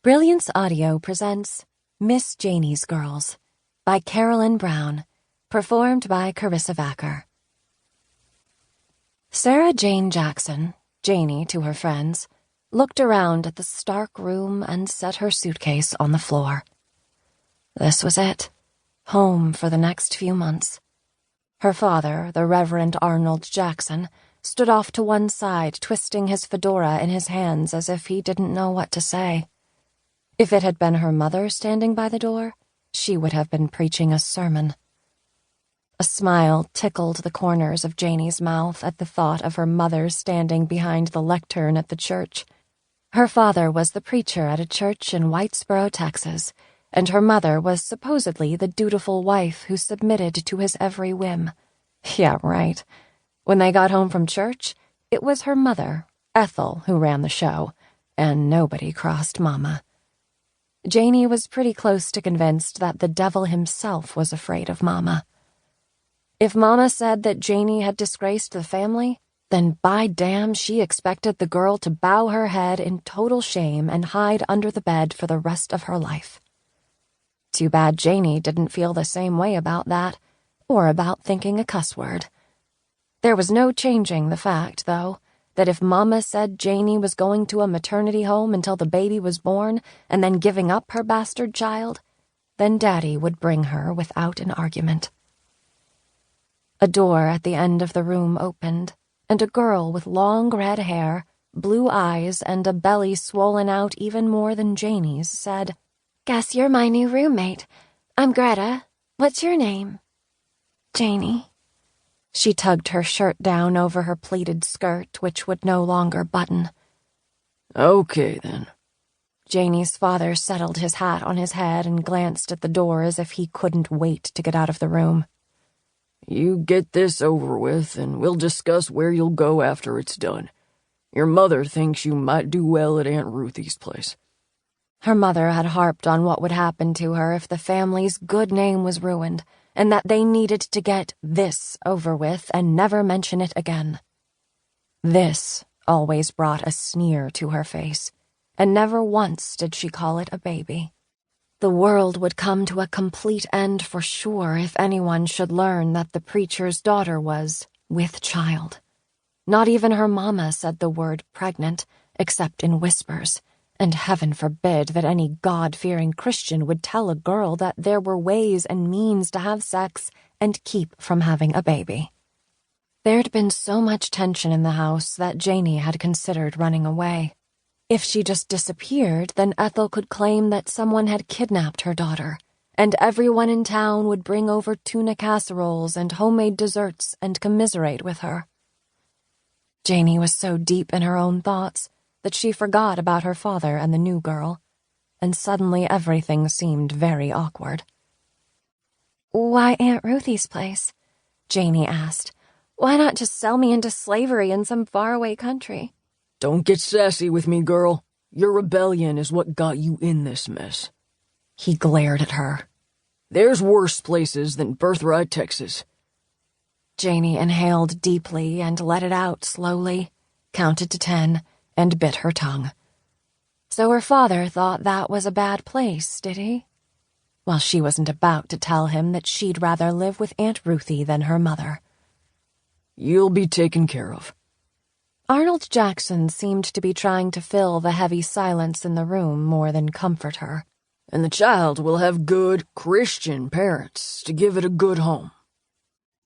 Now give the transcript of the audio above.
Brilliance Audio presents Miss Janie's Girls by Carolyn Brown, performed by Carissa Vacker. Sarah Jane Jackson, Janie to her friends, looked around at the stark room and set her suitcase on the floor. This was it, home for the next few months. Her father, the Reverend Arnold Jackson, stood off to one side, twisting his fedora in his hands as if he didn't know what to say. If it had been her mother standing by the door, she would have been preaching a sermon. A smile tickled the corners of Janie's mouth at the thought of her mother standing behind the lectern at the church. Her father was the preacher at a church in Whitesboro, Texas, and her mother was supposedly the dutiful wife who submitted to his every whim. Yeah, right. When they got home from church, it was her mother, Ethel, who ran the show, and nobody crossed Mama. Janie was pretty close to convinced that the devil himself was afraid of Mama. If Mama said that Janie had disgraced the family, then by damn she expected the girl to bow her head in total shame and hide under the bed for the rest of her life. Too bad Janie didn't feel the same way about that, or about thinking a cuss word. There was no changing the fact, though, that if Mama said Janie was going to a maternity home until the baby was born and then giving up her bastard child, then Daddy would bring her without an argument. A door at the end of the room opened, and a girl with long red hair, blue eyes, and a belly swollen out even more than Janie's said, "Guess you're my new roommate. I'm Greta. What's your name?" "Janie." She tugged her shirt down over her pleated skirt, which would no longer button. "Okay, then." Janie's father settled his hat on his head and glanced at the door as if he couldn't wait to get out of the room. "You get this over with, and we'll discuss where you'll go after it's done. Your mother thinks you might do well at Aunt Ruthie's place." Her mother had harped on what would happen to her if the family's good name was ruined, and that they needed to get this over with and never mention it again. This always brought a sneer to her face, and never once did she call it a baby. The world would come to a complete end for sure if anyone should learn that the preacher's daughter was with child. Not even her mama said the word pregnant, except in whispers. And heaven forbid that any God-fearing Christian would tell a girl that there were ways and means to have sex and keep from having a baby. There'd been so much tension in the house that Janie had considered running away. If she just disappeared, then Ethel could claim that someone had kidnapped her daughter, and everyone in town would bring over tuna casseroles and homemade desserts and commiserate with her. Janie was so deep in her own thoughts that she forgot about her father and the new girl, and suddenly everything seemed very awkward. "Why Aunt Ruthie's place?" Janie asked. "Why not just sell me into slavery in some faraway country?" "Don't get sassy with me, girl. Your rebellion is what got you in this mess." He glared at her. "There's worse places than Birthright, Texas." Janie inhaled deeply and let it out slowly, counted to 10, and bit her tongue. So her father thought that was a bad place, did he? Well, she wasn't about to tell him that she'd rather live with Aunt Ruthie than her mother. "You'll be taken care of." Arnold Jackson seemed to be trying to fill the heavy silence in the room more than comfort her. "And the child will have good Christian parents to give it a good home,